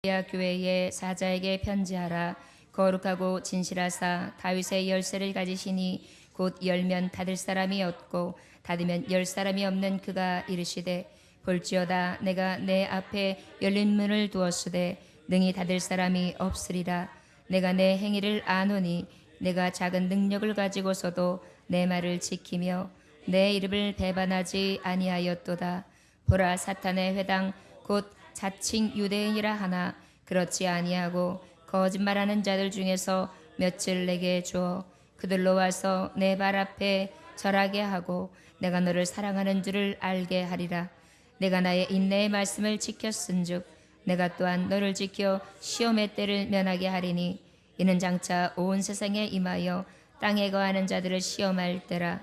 교회의 사자에게 편지하라. 거룩하고 진실하사 다윗의 열쇠를 가지시니 곧 열면 닫을 사람이 없고 닫으면 열 사람이 없는 그가 이르시되 볼지어다 내가 내 앞에 열린 문을 두었으되 능히 닫을 사람이 없으리라. 내가 내 행위를 아노니 내가 작은 능력을 가지고서도 내 말을 지키며 내 이름을 배반하지 아니하였도다. 보라, 사탄의 회당 곧 자칭 유대인이라 하나 그렇지 아니하고 거짓말하는 자들 중에서 몇을 내게 주어 그들로 와서 내 발 앞에 절하게 하고 내가 너를 사랑하는 줄을 알게 하리라. 내가 나의 인내의 말씀을 지켰은즉 내가 또한 너를 지켜 시험의 때를 면하게 하리니 이는 장차 온 세상에 임하여 땅에 거하는 자들을 시험할 때라.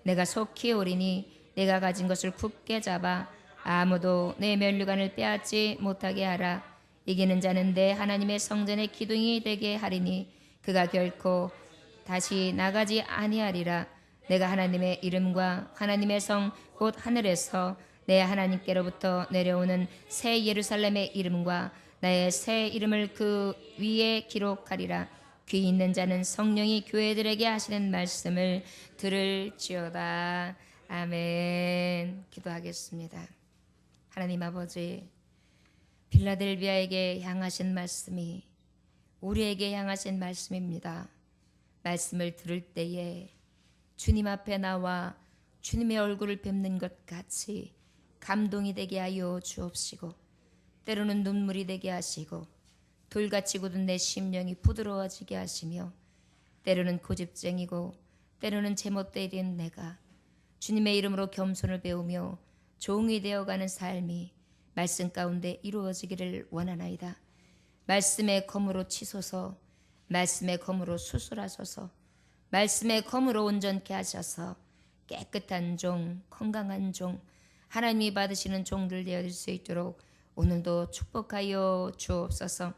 내가 속히 오리니 내가 가진 것을 굳게 잡아 아무도 내 면류관을 빼앗지 못하게 하라. 이기는 자는 내 하나님의 성전의 기둥이 되게 하리니 그가 결코 다시 나가지 아니하리라. 내가 하나님의 이름과 하나님의 성 곧 하늘에서 내 하나님께로부터 내려오는 새 예루살렘의 이름과 나의 새 이름을 그 위에 기록하리라. 귀 있는 자는 성령이 교회들에게 하시는 말씀을 들을지어다. 아멘. 기도하겠습니다. 하나님 아버지, 빌라델비아에게 향하신 말씀이 우리에게 향하신 말씀입니다. 말씀을 들을 때에 주님 앞에 나와 주님의 얼굴을 뵙는 것 같이 감동이 되게 하여 주옵시고 때로는 눈물이 되게 하시고 돌같이 굳은 내 심령이 부드러워지게 하시며 때로는 고집쟁이고 때로는 제멋대로인 내가 주님의 이름으로 겸손을 배우며 종이 되어가는 삶이 말씀 가운데 이루어지기를 원하나이다. 말씀의 검으로 치소서, 말씀의 검으로 수술하소서, 말씀의 검으로 온전케 하셔서 깨끗한 종, 건강한 종, 하나님이 받으시는 종들 되어질 수 있도록 오늘도 축복하여 주옵소서.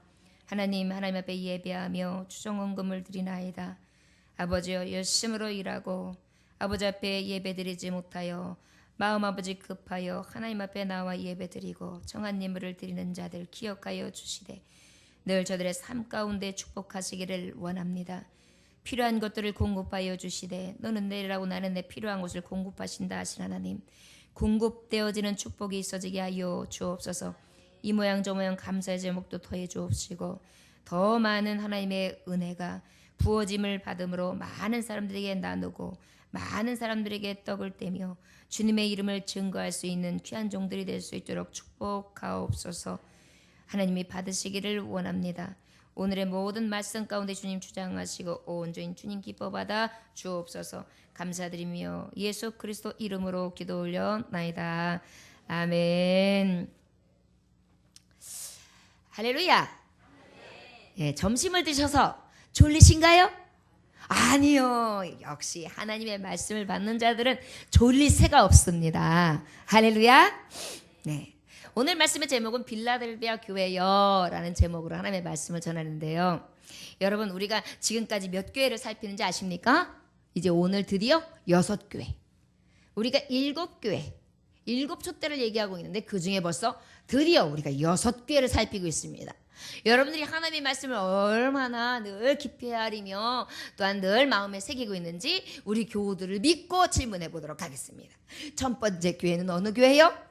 하나님 앞에 예배하며 추정헌금을 드리나이다. 아버지여, 열심으로 일하고 아버지 앞에 예배드리지 못하여 마음 아버지 급하여 하나님 앞에 나와 예배드리고 정한 예물을 드리는 자들 기억하여 주시되 늘 저들의 삶 가운데 축복하시기를 원합니다. 필요한 것들을 공급하여 주시되 너는 내리라고 나는 내 필요한 것을 공급하신다 하신 하나님, 공급되어지는 축복이 있어지게 하여 주옵소서. 이 모양 저 모양 감사의 제목도 더해 주옵시고 더 많은 하나님의 은혜가 부어짐을 받음으로 많은 사람들에게 나누고 많은 사람들에게 떡을 떼며 주님의 이름을 증거할 수 있는 귀한 종들이 될 수 있도록 축복하옵소서. 하나님이 받으시기를 원합니다. 오늘의 모든 말씀 가운데 주님 주장하시고 온전히 주님 기뻐받아 주옵소서. 감사드리며 예수 그리스도 이름으로 기도 올려나이다. 아멘. 할렐루야. 예, 점심을 드셔서 졸리신가요? 아니요. 역시 하나님의 말씀을 받는 자들은 졸릴 새가 없습니다. 할렐루야. 네. 오늘 말씀의 제목은 빌라델비아 교회여라는 제목으로 하나님의 말씀을 전하는데요. 여러분, 우리가 지금까지 몇 교회를 살피는지 아십니까? 이제 오늘 드디어 6교회. 우리가 7교회, 7촛대를 얘기하고 있는데 그 중에 벌써 드디어 우리가 6교회를 살피고 있습니다. 여러분들이 하나님의 말씀을 얼마나 늘 깊이 헤아리며 또한 늘 마음에 새기고 있는지 우리 교우들을 믿고 질문해 보도록 하겠습니다. 첫 번째 교회는 어느 교회요?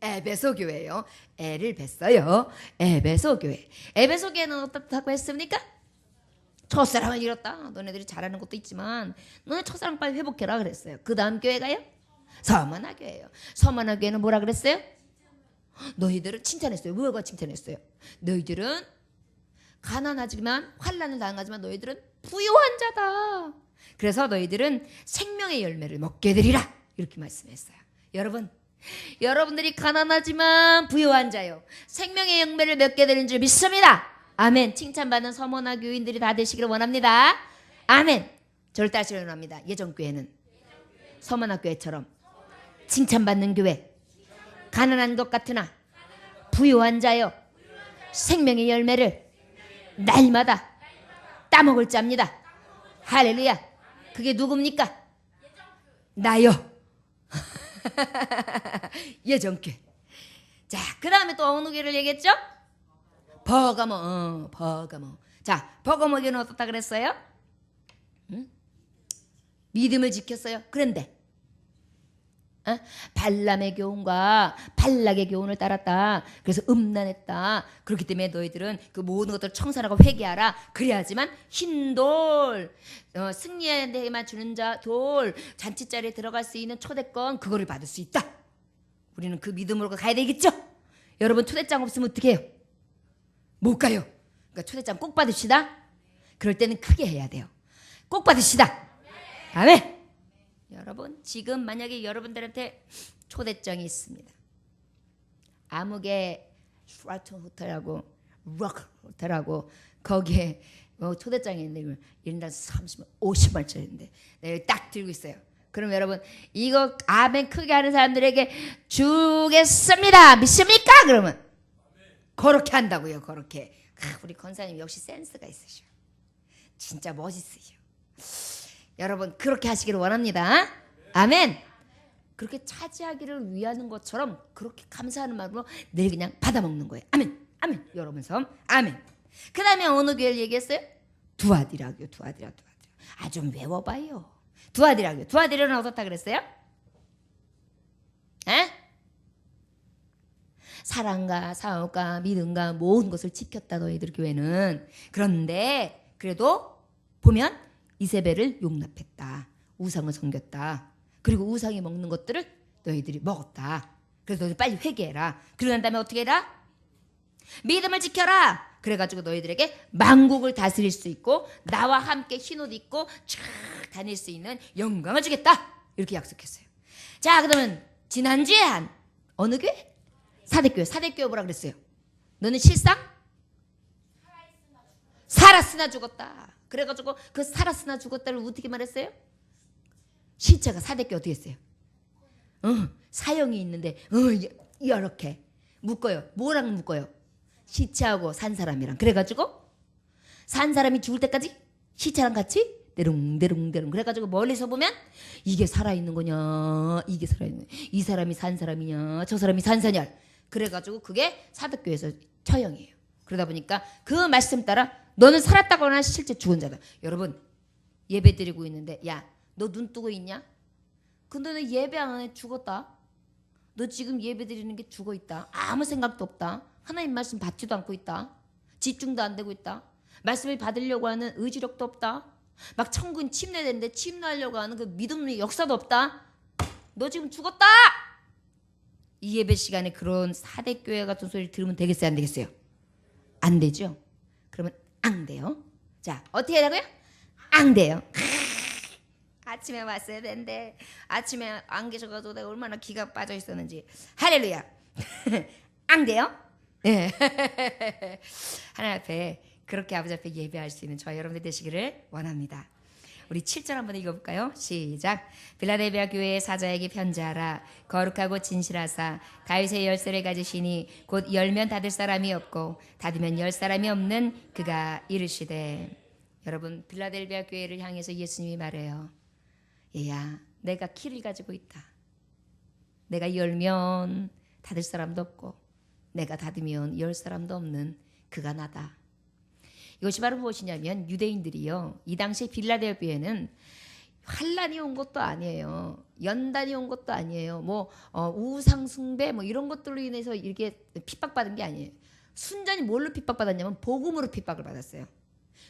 에베소 교회요. 애를 뱄어요. 에베소 교회. 에베소 교회는 어떻다고 했습니까? 첫사랑을 잃었다. 너네들이 잘하는 것도 있지만 너네 첫사랑 빨리 회복해라 그랬어요. 그 다음 교회가요? 서머나 교회예요. 서머나 교회는 뭐라 그랬어요? 너희들은 칭찬했어요. 뭐가 칭찬했어요? 너희들은 가난하지만 환난을 당하지만 너희들은 부유한 자다. 그래서 너희들은 생명의 열매를 먹게 되리라. 이렇게 말씀했어요. 여러분들이 가난하지만 부유한 자요. 생명의 열매를 먹게 되는 줄 믿습니다. 아멘. 칭찬받는 서머나 교인들이 다 되시기를 원합니다. 아멘. 절대 하시기를 원합니다. 예전 교회는 서머나 교회처럼 칭찬받는 교회, 가난한 것 같으나 부유한 자요. 생명의 열매를 날마다 따먹을 자입니다. 할렐루야. 그게 누굽니까? 나요. 예정교회. 자, 그 다음에 또 어느 교회를 얘기했죠? 버가모. 자, 버가모에게는 어떻다 그랬어요? 응? 믿음을 지켰어요. 그런데 발람의 교훈과 발락의 교훈을 따랐다. 그래서 음란했다. 그렇기 때문에 너희들은 그 모든 것들을 청산하고 회개하라. 그래야지만 흰돌, 승리의 데에만 주는 돌, 잔치자리에 들어갈 수 있는 초대권, 그거를 받을 수 있다. 우리는 그 믿음으로 가야 되겠죠. 여러분, 초대장 없으면 어떻게 해요? 못 가요. 그러니까 초대장 꼭 받읍시다. 그럴 때는 크게 해야 돼요. 꼭 받으시다. 아멘. 여러분, 지금 만약에 여러분들한테 초대장이 있습니다. 아무개 슈라트 호텔하고 록 호텔하고 거기에 초대장이 있는데 1인당 30만 50만짜리인데 내가 딱 들고 있어요. 그럼 여러분, 이거 아멘 크게 하는 사람들에게 주겠습니다. 믿습니까? 그러면 그렇게 한다고요. 그렇게. 우리 권사님 역시 센스가 있으셔. 진짜 멋있으셔. 여러분, 그렇게 하시기를 원합니다. 아멘. 그렇게 차지하기를 위하는 것처럼 그렇게 감사하는 마음으로 내일 그냥 받아먹는 거예요. 아멘. 아멘. 여러분 섬 아멘. 그 다음에 어느 교회를 얘기했어요? 두아디라고요. 두아디라. 좀 외워봐요. 두아디라고요. 두아디라는 어떻다 그랬어요? 사랑과 사업과 믿음과 모든 것을 지켰다 너희들 교회는. 그런데 그래도 보면 이세벨을 용납했다. 우상을 섬겼다. 그리고 우상이 먹는 것들을 너희들이 먹었다. 그래서 너희들 빨리 회개해라. 그러고 난 다음에 어떻게 해라? 믿음을 지켜라. 그래가지고 너희들에게 만국을 다스릴 수 있고 나와 함께 흰옷 입고 쫙 다닐 수 있는 영광을 주겠다. 이렇게 약속했어요. 자, 그러면 지난주에 한 어느 교회? 사대교회. 사대교회 뭐라 그랬어요? 너는 실상? 살았으나 죽었다. 그래가지고 그 살았으나 죽었다를 어떻게 말했어요? 시체가 사대교회 어떻게 했어요? 사형이 있는데 이렇게 묶어요. 뭐랑 묶어요? 시체하고 산 사람이랑. 그래가지고 산 사람이 죽을 때까지 시체랑 같이 대롱대롱대롱. 그래가지고 멀리서 보면 이게 살아있는 거냐, 이게 살아있는 거냐, 이 사람이 산 사람이냐, 저 사람이 산 사냐. 그래가지고 그게 사대교회에서 처형이에요. 그러다 보니까 그 말씀 따라 너는 살았다거나 실제 죽은 자다. 여러분, 예배 드리고 있는데 야, 너 눈 뜨고 있냐? 근데 너 예배 안 해. 죽었다. 너 지금 예배 드리는 게 죽어 있다. 아무 생각도 없다. 하나님 말씀 받지도 않고 있다. 집중도 안 되고 있다. 말씀을 받으려고 하는 의지력도 없다. 막 천군 침례되는데 침례하려고 하는 그 믿음의 역사도 없다. 너 지금 죽었다. 이 예배 시간에 그런 사대교회 같은 소리를 들으면 되겠어요? 안 되겠어요? 안 되죠? 그러면 안 돼요. 자, 어떻게 하라고요? 안 돼요. 아침에 왔어야 되는데 아침에 안 계셔가지고 내가 얼마나 기가 빠져 있었는지. 할렐루야. 안 돼요? 네. 하나님 앞에 그렇게 아버지 앞에 예배할 수 있는 저와 여러분들 되시기를 원합니다. 우리 7절 한번 읽어볼까요? 시작. 빌라델비아 교회의 사자에게 편지하라. 거룩하고 진실하사 다윗의 열쇠를 가지시니 곧 열면 닫을 사람이 없고 닫으면 열 사람이 없는 그가 이르시되. 여러분, 빌라델비아 교회를 향해서 예수님이 말해요. 얘야, 내가 키를 가지고 있다. 내가 열면 닫을 사람도 없고 내가 닫으면 열 사람도 없는 그가 나다. 이것이 바로 무엇이냐면 유대인들이요, 이 당시 빌라델비아에는 환란이 온 것도 아니에요. 연단이 온 것도 아니에요. 우상 숭배 이런 것들로 인해서 이렇게 핍박받은 게 아니에요. 순전히 뭘로 핍박받았냐면 복음으로 핍박을 받았어요.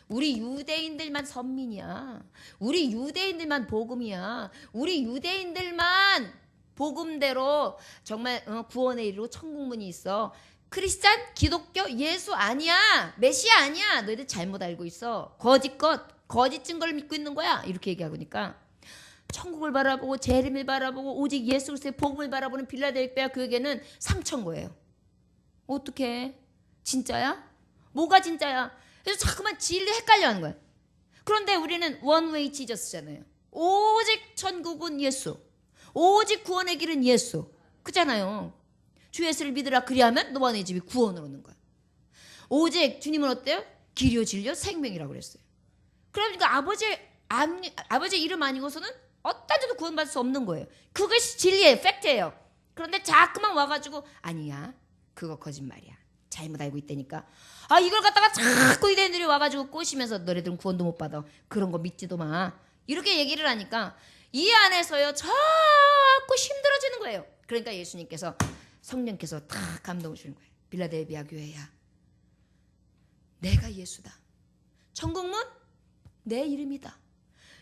우리 유대인들만 선민이야. 우리 유대인들만 복음이야. 우리 유대인들만 복음대로 정말 구원에 이르고 천국문이 있어. 크리스찬, 기독교, 예수 아니야. 메시아 아니야. 너희들 잘못 알고 있어. 거짓 증거를 믿고 있는 거야. 이렇게 얘기하고 니까 천국을 바라보고 재림을 바라보고 오직 예수 그리스도의 복음을 바라보는 빌라델비아 교회는 삼천고예요. 어떡해? 진짜야? 뭐가 진짜야? 그래서 자꾸만 진리 헷갈려 하는 거야. 그런데 우리는 원웨이 지저스잖아요. 오직 천국은 예수. 오직 구원의 길은 예수. 그잖아요. 주 예수를 믿으라. 그리하면 너와 내 집이 구원을 얻는 거야. 오직 주님은 어때요? 길이요 진리요 생명이라고 그랬어요. 그러니까 아버지 이름 아니고서는 어떤 데도 구원받을 수 없는 거예요. 그것이 진리예요. 팩트예요. 그런데 자꾸만 와가지고 아니야, 그거 거짓말이야. 잘못 알고 있다니까. 이걸 갖다가 자꾸 이대들이 와가지고 꼬시면서 너네들은 구원도 못 받아. 그런 거 믿지도 마. 이렇게 얘기를 하니까 이 안에서요 자꾸 힘들어지는 거예요. 그러니까 예수님께서 성령께서 다 감동을 주는 거예요. 빌라델비아 교회야, 내가 예수다. 천국문 내 이름이다.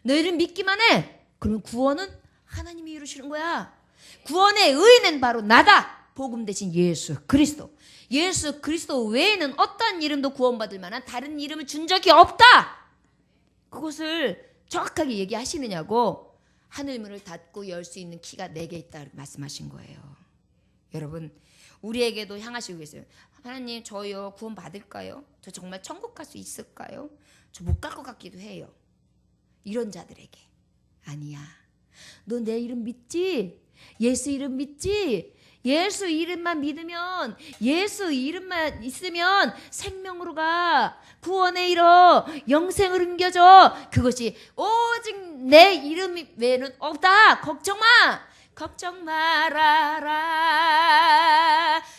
너희를 믿기만 해. 그러면 구원은 하나님이 이루시는 거야. 구원의 의는 바로 나다. 복음 대신 예수 그리스도. 예수 그리스도 외에는 어떤 이름도 구원받을 만한 다른 이름을 준 적이 없다. 그것을 정확하게 얘기하시느냐고. 하늘문을 닫고 열 수 있는 키가 4개 있다 말씀하신 거예요. 여러분, 우리에게도 향하시고 계세요. 하나님, 저요 구원 받을까요? 저 정말 천국 갈 수 있을까요? 저 못 갈 것 같기도 해요. 이런 자들에게 아니야. 너 내 이름 믿지? 예수 이름 믿지? 예수 이름만 믿으면, 예수 이름만 있으면 생명으로 가. 구원에 이뤄. 영생을 옮겨줘. 그것이 오직 내 이름 외에는 없다. 걱정 마. 걱정 말아라.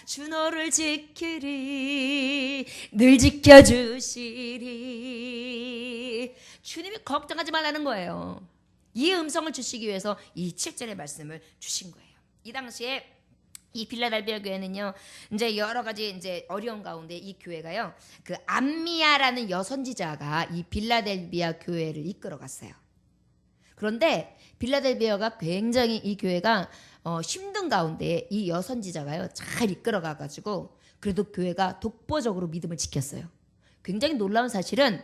주 너를 지키리. 늘 지켜주시리. 주님이 걱정하지 말라는 거예요. 이 음성을 주시기 위해서 이 7절의 말씀을 주신 거예요. 이 당시에 이 빌라델비아 교회는요, 이제 여러 가지 이제 어려운 가운데 이 교회가요, 그 암미야라는 여선지자가 이 빌라델비아 교회를 이끌어갔어요. 그런데 빌라델비아가 굉장히 이 교회가 힘든 가운데 이 여선지자가요 잘 이끌어가가지고 그래도 교회가 독보적으로 믿음을 지켰어요. 굉장히 놀라운 사실은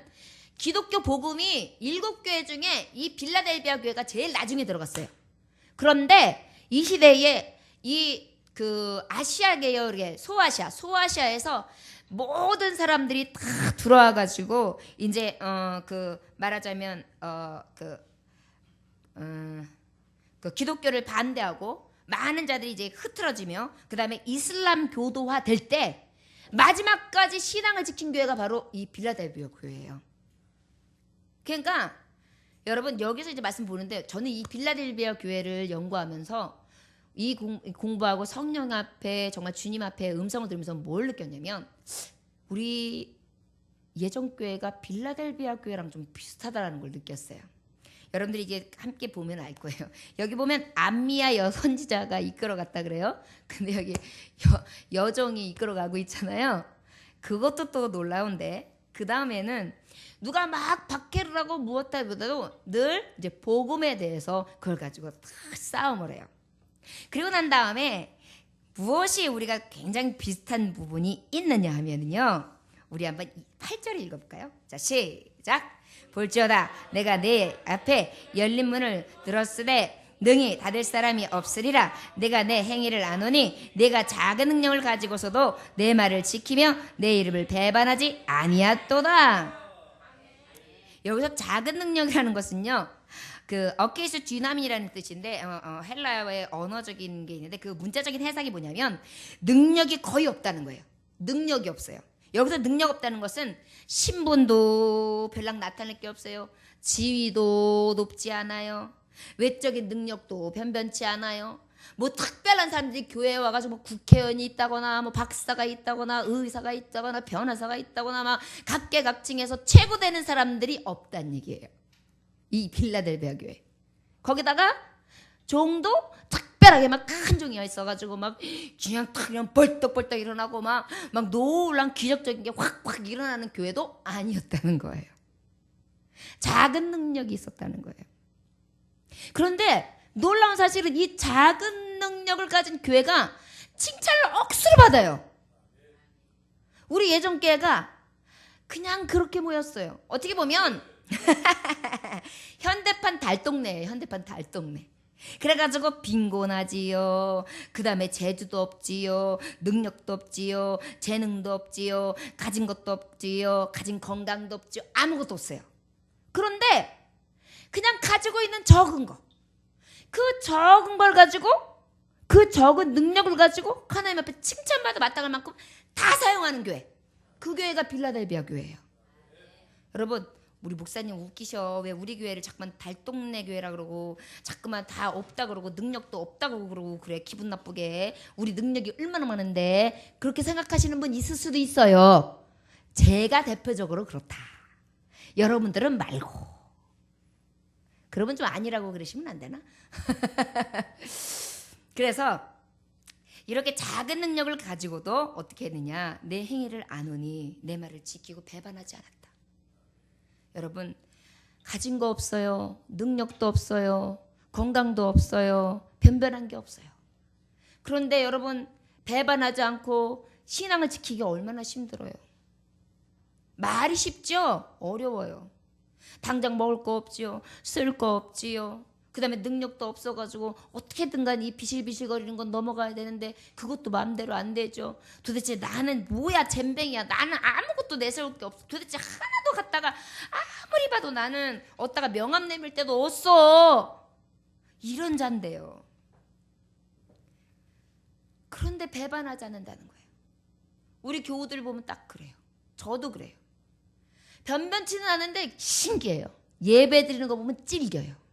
기독교 복음이 7교회 중에 이 빌라델비아 교회가 제일 나중에 들어갔어요. 그런데 이 시대에 이 그 아시아 계열의 소아시아에서 모든 사람들이 다 들어와가지고 이제 그 말하자면 그 기독교를 반대하고 많은 자들이 이제 흐트러지며 그 다음에 이슬람 교도화 될 때 마지막까지 신앙을 지킨 교회가 바로 이 빌라델비아 교회예요. 그러니까 여러분 여기서 이제 말씀 보는데 저는 이 빌라델비아 교회를 연구하면서 이 공부하고 성령 앞에 정말 주님 앞에 음성을 들으면서 뭘 느꼈냐면 우리 예전교회가 빌라델비아 교회랑 좀 비슷하다는 걸 느꼈어요. 여러분들이 이제 함께 보면 알 거예요. 여기 보면 암미야 여선지자가 이끌어갔다 그래요. 근데 여기 여종이 이끌어가고 있잖아요. 그것도 또 놀라운데 그 다음에는 누가 막 박해를 하고 무엇보다도 늘 이제 복음에 대해서 그걸 가지고 다 싸움을 해요. 그리고 난 다음에 무엇이 우리가 굉장히 비슷한 부분이 있느냐 하면은요, 우리 한번 8절 읽어볼까요? 자, 시작. 볼지어다 내가 내 앞에 열린 문을 들었으되 능히 닫을 사람이 없으리라. 내가 내 행위를 아노니 내가 작은 능력을 가지고서도 내 말을 지키며 내 이름을 배반하지 아니하도다. 여기서 작은 능력이라는 것은요, 그 어케이스 듀나민이라는 뜻인데 헬라어의 언어적인 게 있는데 그 문자적인 해석이 뭐냐면 능력이 거의 없다는 거예요. 능력이 없어요. 여기서 능력 없다는 것은 신분도 별랑 나타낼 게 없어요. 지위도 높지 않아요. 외적인 능력도 변변치 않아요. 뭐 특별한 사람들이 교회에 와가지고 뭐 국회의원이 있다거나 뭐 박사가 있다거나 의사가 있다거나 변호사가 있다거나 막 각계각층에서 최고 되는 사람들이 없다는 얘기예요. 이 빌라델비아 교회. 거기다가 종도 특별하게 막 큰 종이 있어가지고 막 그냥 탁 그냥 벌떡벌떡 일어나고 막 놀란 기적적인 게 확확 일어나는 교회도 아니었다는 거예요. 작은 능력이 있었다는 거예요. 그런데 놀라운 사실은 이 작은 능력을 가진 교회가 칭찬을 억수로 받아요. 우리 예전 교회가 그냥 그렇게 모였어요. 어떻게 보면 현대판 달동네예요. 현대판 달동네. 그래가지고 빈곤하지요. 그 다음에 재주도 없지요. 능력도 없지요. 재능도 없지요. 가진 것도 없지요. 가진 건강도 없지요. 아무것도 없어요. 그런데 그냥 가지고 있는 적은 거, 그 적은 걸 가지고, 그 적은 능력을 가지고 하나님 앞에 칭찬받아 마땅할 만큼 다 사용하는 교회, 그 교회가 빌라델비아 교회예요. 여러분, 우리 목사님 웃기셔. 왜 우리 교회를 자꾸만 달동네 교회라 그러고 자꾸만 다 없다 그러고 능력도 없다고 그러고 그래. 기분 나쁘게. 우리 능력이 얼마나 많은데. 그렇게 생각하시는 분 있을 수도 있어요. 제가 대표적으로 그렇다. 여러분들은 말고. 그러면 좀 아니라고 그러시면 안 되나? 그래서 이렇게 작은 능력을 가지고도 어떻게 했느냐. 내 행위를 아노니 내 말을 지키고 배반하지 않았다. 여러분, 가진 거 없어요. 능력도 없어요. 건강도 없어요. 변변한 게 없어요. 그런데 여러분, 배반하지 않고 신앙을 지키기가 얼마나 힘들어요. 말이 쉽죠? 어려워요. 당장 먹을 거 없지요. 쓸 거 없지요. 그 다음에 능력도 없어가지고 어떻게든 간에 이 비실비실거리는 건 넘어가야 되는데 그것도 마음대로 안 되죠. 도대체 나는 뭐야, 잼뱅이야. 나는 아무것도 내세울 게 없어. 도대체 하나도 갖다가 아무리 봐도 나는 어디다가 명함 내밀 때도 없어. 이런 잔데요. 그런데 배반하지 않는다는 거예요. 우리 교우들 보면 딱 그래요. 저도 그래요. 변변치는 않은데 신기해요. 예배 드리는 거 보면 찔겨요.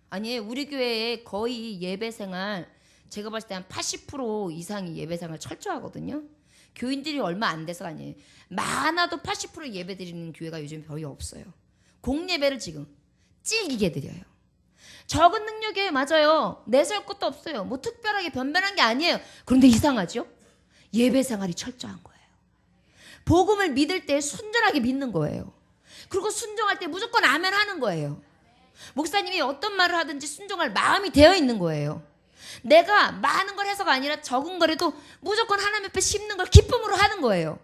아니, 우리 교회에 거의 예배생활 제가 봤을 때 한 80% 이상이 예배생활 철저하거든요. 교인들이 얼마 안 돼서 아니에요. 많아도 80% 예배 드리는 교회가 요즘 거의 없어요. 공예배를 지금 찔기게 드려요. 적은 능력이에요. 맞아요. 내세울 것도 없어요. 뭐 특별하게 변변한 게 아니에요. 그런데 이상하죠? 예배생활이 철저한 거예요. 복음을 믿을 때 순전하게 믿는 거예요. 그리고 순종할 때 무조건 아멘 하는 거예요. 목사님이 어떤 말을 하든지 순종할 마음이 되어 있는 거예요. 내가 많은 걸 해서가 아니라 적은 거라도 무조건 하나님 앞에 심는 걸 기쁨으로 하는 거예요.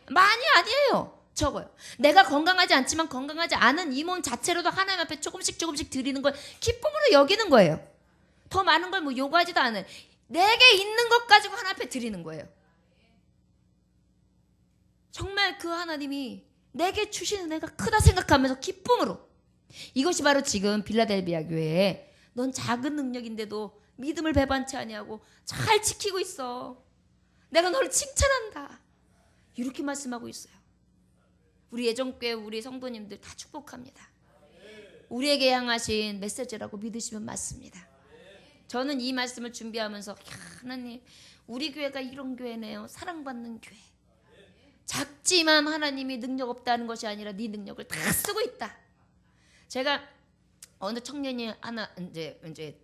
많이 아니에요. 적어요. 내가 건강하지 않지만 건강하지 않은 이 몸 자체로도 하나님 앞에 조금씩 드리는 걸 기쁨으로 여기는 거예요. 더 많은 걸 뭐 요구하지도 않아요. 내게 있는 것 가지고 하나님 앞에 드리는 거예요. 정말 그 하나님이 내게 주신 은혜가 크다 생각하면서 기쁨으로. 이것이 바로 지금 빌라델비아 교회에 넌 작은 능력인데도 믿음을 배반치 아니하고 잘 지키고 있어. 내가 너를 칭찬한다. 이렇게 말씀하고 있어요. 우리 예전교회 우리 성도님들 다 축복합니다. 우리에게 향하신 메시지라고 믿으시면 맞습니다. 저는 이 말씀을 준비하면서 하나님, 우리 교회가 이런 교회네요. 사랑받는 교회. 작지만 하나님이 능력 없다는 것이 아니라 네 능력을 다 쓰고 있다. 제가 어느 청년이 하나 이제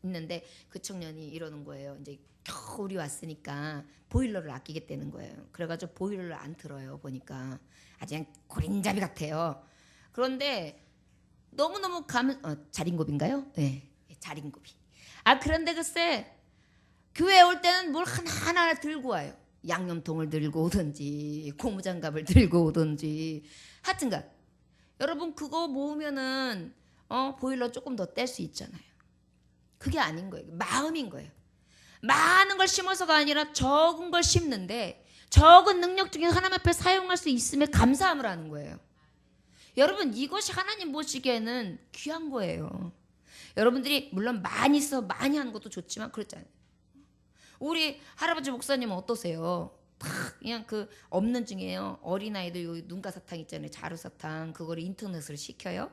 있는데 그 청년이 이러는 거예요. 이제 겨울이 왔으니까 보일러를 아끼겠다는 거예요. 그래가지고 보일러를 안 틀어요. 보니까 아주 그냥 고린잡이 같아요. 그런데 너무너무 자린고비인가요? 네, 자린고비. 그런데 글쎄 교회에 올 때는 뭘 하나하나 들고 와요. 양념통을 들고 오든지 고무장갑을 들고 오든지 하여튼간 여러분 그거 모으면은 보일러 조금 더 뗄 수 있잖아요. 그게 아닌 거예요. 마음인 거예요. 많은 걸 심어서가 아니라 적은 걸 심는데 적은 능력 중에 하나님 앞에 사용할 수 있음에 감사함을 하는 거예요. 여러분 이것이 하나님 보시기에는 귀한 거예요. 여러분들이 물론 많이 써 많이 하는 것도 좋지만 그렇잖아요. 우리 할아버지 목사님은 어떠세요? 그냥 그 없는 중에요. 어린아이들 눈가사탕 있잖아요. 자루사탕. 그거를 인터넷으로 시켜요.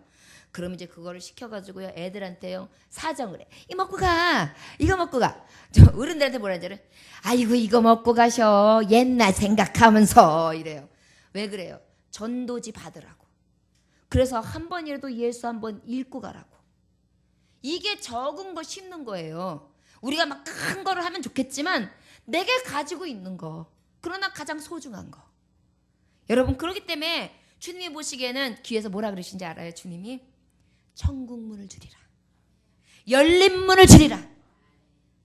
그럼 이제 그거를 시켜가지고요. 애들한테요. 사정을 해. 이거 먹고 가. 이거 먹고 가. 저 어른들한테 뭐라 하잖아요. 아이고 이거 먹고 가셔. 옛날 생각하면서 이래요. 왜 그래요? 전도지 받으라고. 그래서 한 번이라도 예수 한 번 읽고 가라고. 이게 적은 거 심는 거예요. 우리가 막 큰 거를 하면 좋겠지만 내게 가지고 있는 거. 그러나 가장 소중한 거. 여러분 그렇기 때문에 주님이 보시기에는 귀에서 뭐라 그러신지 알아요? 주님이 천국 문을 주리라. 열린 문을 주리라.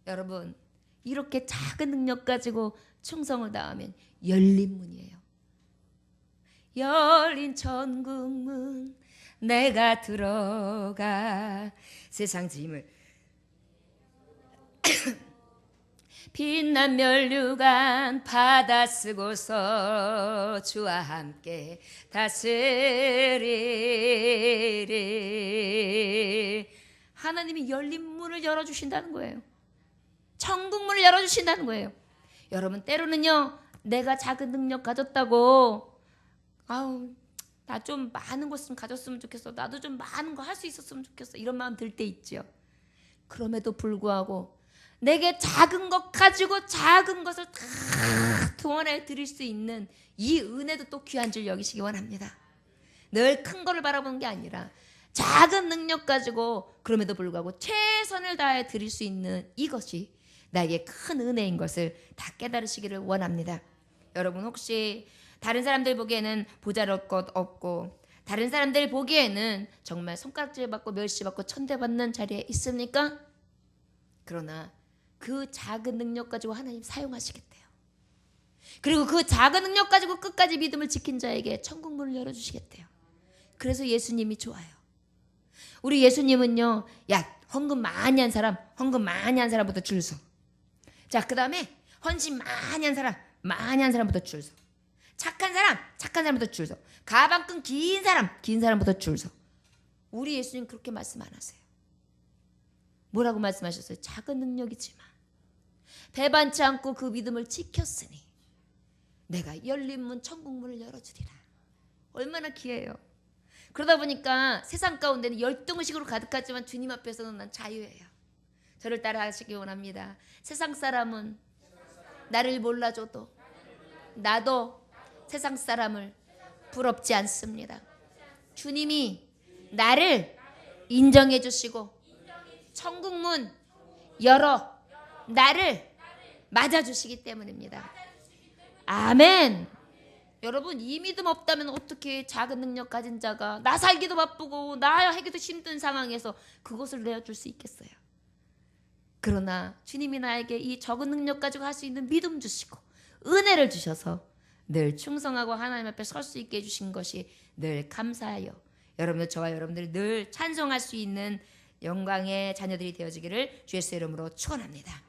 여러분 이렇게 작은 능력 가지고 충성을 다하면 열린 문이에요. 열린 천국 문 내가 들어가 세상 짐을 빛난 면류관 받아 쓰고서 주와 함께 다스리리. 하나님이 열린 문을 열어주신다는 거예요. 천국 문을 열어주신다는 거예요. 여러분 때로는요 내가 작은 능력 가졌다고 나 좀 많은 것좀 가졌으면 좋겠어. 나도 좀 많은 거 할 수 있었으면 좋겠어. 이런 마음 들 때 있죠. 그럼에도 불구하고 내게 작은 것 가지고 작은 것을 다 동원해 드릴 수 있는 이 은혜도 또 귀한 줄 여기시기 원합니다. 늘 큰 거를 바라보는 게 아니라 작은 능력 가지고 그럼에도 불구하고 최선을 다해 드릴 수 있는 이것이 나에게 큰 은혜인 것을 다 깨달으시기를 원합니다. 여러분 혹시 다른 사람들 보기에는 보잘것 것 없고 다른 사람들 보기에는 정말 손가락질 받고 멸시받고 천대받는 자리에 있습니까? 그러나 그 작은 능력 가지고 하나님 사용하시겠대요. 그리고 그 작은 능력 가지고 끝까지 믿음을 지킨 자에게 천국 문을 열어주시겠대요. 그래서 예수님이 좋아요. 우리 예수님은요, 야 헌금 많이 한 사람부터 줄 서. 자, 그 다음에 헌신 많이 한 사람부터 줄 서. 착한 사람부터 줄 서. 가방끈 긴 사람부터 줄 서. 우리 예수님 그렇게 말씀 안 하세요. 뭐라고 말씀하셨어요? 작은 능력이지만 배반치 않고 그 믿음을 지켰으니 내가 열린 문 천국문을 열어주리라. 얼마나 귀해요. 그러다 보니까 세상 가운데는 열등의식으로 가득하지만 주님 앞에서는 난 자유예요. 저를 따라 하시기 원합니다. 세상 사람은 나를 몰라줘도 나도 세상 사람을 부럽지 않습니다. 주님이 나를 인정해 주시고 천국문 열어 나를 맞아주시기 때문입니다. 아멘. 여러분 이 믿음 없다면 어떻게 작은 능력 가진 자가 나 살기도 바쁘고 나 하기도 힘든 상황에서 그것을 내어줄 수 있겠어요. 그러나 주님이 나에게 이 적은 능력 가지고 할 수 있는 믿음 주시고 은혜를 주셔서 늘 충성하고 하나님 앞에 설 수 있게 해주신 것이 늘 감사하여 여러분들 저와 여러분들이 늘 찬송할 수 있는 영광의 자녀들이 되어지기를 주 예수의 이름으로 축원합니다.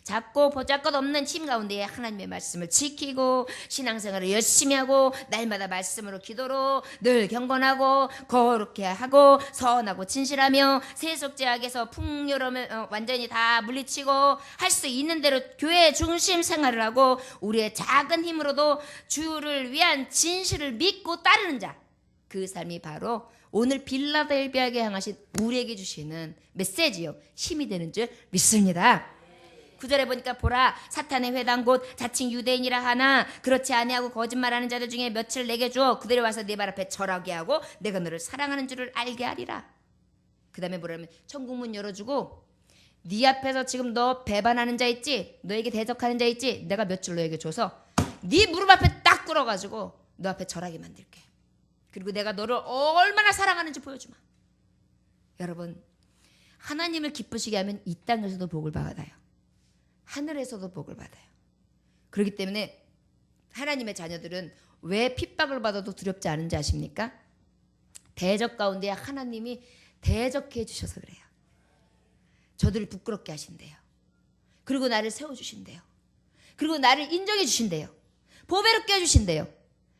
작고 보잘것 없는 힘 가운데에 하나님의 말씀을 지키고 신앙생활을 열심히 하고 날마다 말씀으로 기도로 늘 경건하고 거룩해 하고 선하고 진실하며 세속제약에서 풍요로움을 완전히 다 물리치고 할 수 있는 대로 교회 중심 생활을 하고 우리의 작은 힘으로도 주를 위한 진실을 믿고 따르는 자, 그 삶이 바로 오늘 빌라델비아에게 향하신 우리에게 주시는 메시지요 힘이 되는 줄 믿습니다. 9절에 보니까 보라 사탄의 회당 곧 자칭 유대인이라 하나 그렇지 아니하고 거짓말하는 자들 중에 몇을 내게 주어 그들이 와서 네 발 앞에 절하게 하고 내가 너를 사랑하는 줄을 알게 하리라. 그 다음에 뭐라면 천국문 열어주고 네 앞에서 지금 너 배반하는 자 있지, 너에게 대적하는 자 있지, 내가 몇줄 너에게 줘서 네 무릎 앞에 딱 꿇어가지고 너 앞에 절하게 만들게. 그리고 내가 너를 얼마나 사랑하는지 보여주마. 여러분 하나님을 기쁘시게 하면 이 땅에서도 복을 받아요. 하늘에서도 복을 받아요. 그렇기 때문에 하나님의 자녀들은 왜 핍박을 받아도 두렵지 않은지 아십니까? 대적 가운데 하나님이 대적해 주셔서 그래요. 저들을 부끄럽게 하신대요. 그리고 나를 세워주신대요. 그리고 나를 인정해 주신대요. 보배롭게 해주신대요.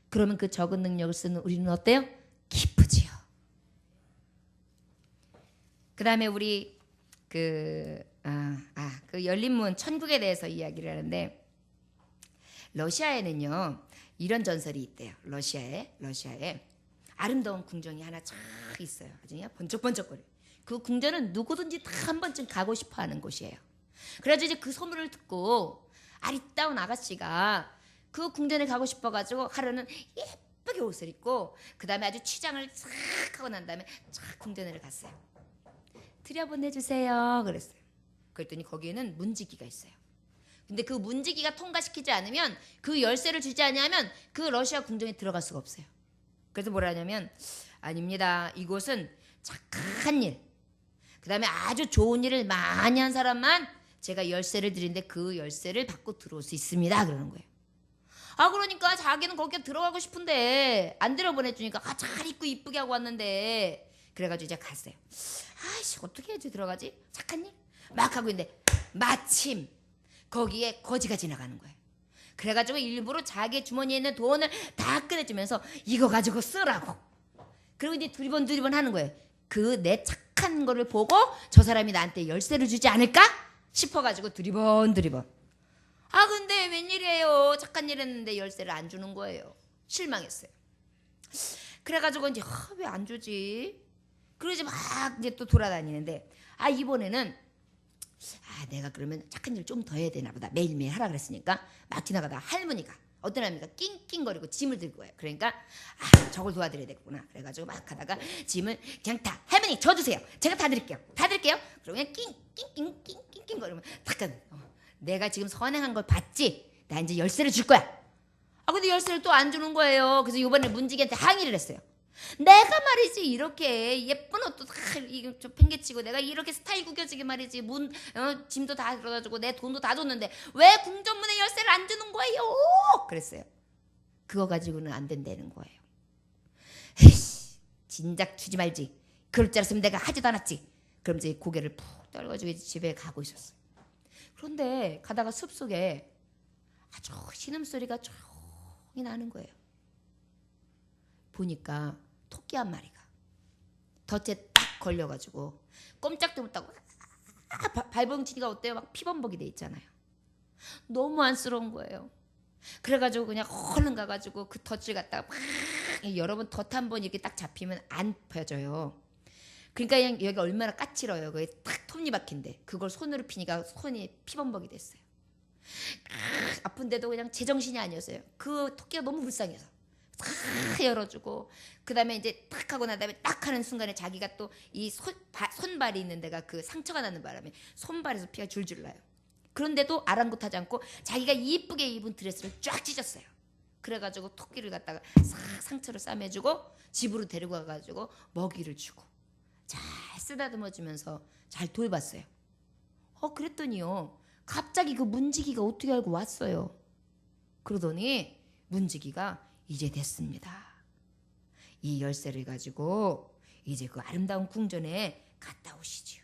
그러면 그 적은 능력을 쓰는 우리는 어때요? 기쁘지요. 그 다음에 우리 그 열린 문 천국에 대해서 이야기를 하는데 러시아에는요 이런 전설이 있대요. 러시아에 아름다운 궁전이 하나 쫙 있어요. 아주 번쩍번쩍거려. 그 궁전은 누구든지 다 한 번쯤 가고 싶어하는 곳이에요. 그래서 이제 그 소문을 듣고 아리따운 아가씨가 그 궁전에 가고 싶어가지고 하루는 예쁘게 옷을 입고 그 다음에 아주 취장을 싹 하고 난 다음에 쫙 궁전을 갔어요. 들여보내주세요 그랬어요. 그랬더니 거기에는 문지기가 있어요. 근데 그 문지기가 통과시키지 않으면 그 열쇠를 주지 않으면 그 러시아 궁전에 들어갈 수가 없어요. 그래서 뭐라 하냐면 아닙니다. 이곳은 착한 일, 그 다음에 아주 좋은 일을 많이 한 사람만 제가 열쇠를 드리는데 그 열쇠를 받고 들어올 수 있습니다 그러는 거예요. 그러니까 자기는 거기에 들어가고 싶은데 안 들여보내주니까 잘 입고 이쁘게 하고 왔는데 그래가지고 이제 갔어요. 아이씨 어떻게 해야지 들어가지? 착한 일? 막 하고 있는데 마침 거기에 거지가 지나가는 거예요. 그래가지고 일부러 자기 주머니에 있는 돈을 다 꺼내주면서 이거 가지고 쓰라고. 그리고 이제 두리번 하는 거예요. 그 내 착한 거를 보고 저 사람이 나한테 열쇠를 주지 않을까 싶어가지고 두리번. 근데 웬일이에요. 착한 일 했는데 열쇠를 안 주는 거예요. 실망했어요. 그래가지고 이제 왜 안 주지? 그러지 막 이제 또 돌아다니는데 이번에는 내가 그러면 착한 일 좀 더 해야 되나 보다. 매일매일 하라 그랬으니까 막 지나가다가 할머니가 어떤 할머니가 낑낑거리고 짐을 들고 와요. 그러니까 저걸 도와드려야 되겠구나. 그래가지고 막 하다가 짐을 그냥 다 할머니 저 주세요. 제가 다 드릴게요. 다 드릴게요. 그러고 그냥 낑낑낑낑낑거리면 잠깐 내가 지금 선행한 걸 봤지? 나 이제 열쇠를 줄 거야. 근데 열쇠를 또 안 주는 거예요. 그래서 이번에 문지기한테 항의를 했어요. 내가 말이지 이렇게 예쁜 옷도 다 이거 좀 팽개치고 내가 이렇게 스타일 구겨지게 말이지 짐도 다 들어다주고 내 돈도 다 줬는데 왜 궁전문의 열쇠를 안 주는 거예요? 그랬어요. 그거 가지고는 안 된다는 거예요. 에이씨, 진작 주지 말지. 그럴 줄 알았으면 내가 하지도 않았지. 그럼 이제 고개를 푹 떨궈주고 집에 가고 있었어요. 그런데 가다가 숲속에 아주 신음소리가 조용히 나는 거예요. 보니까 토끼 한 마리가 덫에 딱 걸려가지고 꼼짝도 못하고 발버둥치니까 어때요? 막 피범벅이 돼 있잖아요. 너무 안쓰러운 거예요. 그래가지고 그냥 얼른 가가지고 그 덫을 갖다가 막 여러분 덫 한 번 이렇게 딱 잡히면 안 펴져요. 그러니까 그냥 여기 얼마나 까칠해요. 그게 딱 톱니바퀴인데 그걸 손으로 피니까 손이 피범벅이 됐어요. 아픈데도 그냥 제정신이 아니었어요. 그 토끼가 너무 불쌍해서 탁 열어주고 그 다음에 이제 탁 하고 난 다음에 딱 하는 순간에 자기가 또 이 손발이 있는 데가 그 상처가 나는 바람에 손발에서 피가 줄줄 나요. 그런데도 아랑곳하지 않고 자기가 이쁘게 입은 드레스를 쫙 찢었어요. 그래가지고 토끼를 갖다가 싹 상처를 싸매주고 집으로 데리고 가가지고 먹이를 주고 잘 쓰다듬어주면서 잘 돌봤어요. 그랬더니요 갑자기 그 문지기가 어떻게 알고 왔어요. 그러더니 문지기가 이제 됐습니다. 이 열쇠를 가지고 이제 그 아름다운 궁전에 갔다 오시지요.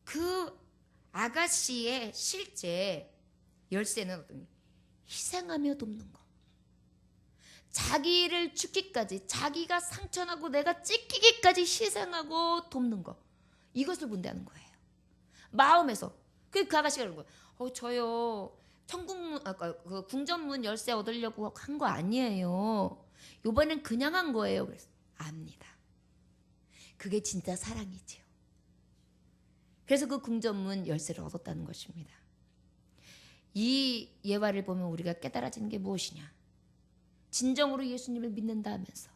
그 아가씨의 실제 열쇠는 어떤 희생하며 돕는 거. 자기를 죽기까지 자기가 상처나고 내가 찢기기까지 희생하고 돕는 거. 이것을 본다는 거예요. 마음에서. 그 아가씨가 그런 거예요. 저요. 천국문 그 궁전문 열쇠 얻으려고 한 거 아니에요. 이번엔 그냥 한 거예요. 그래서 압니다. 그게 진짜 사랑이지요. 그래서 그 궁전문 열쇠를 얻었다는 것입니다. 이 예화를 보면 우리가 깨달아지는 게 무엇이냐? 진정으로 예수님을 믿는다 하면서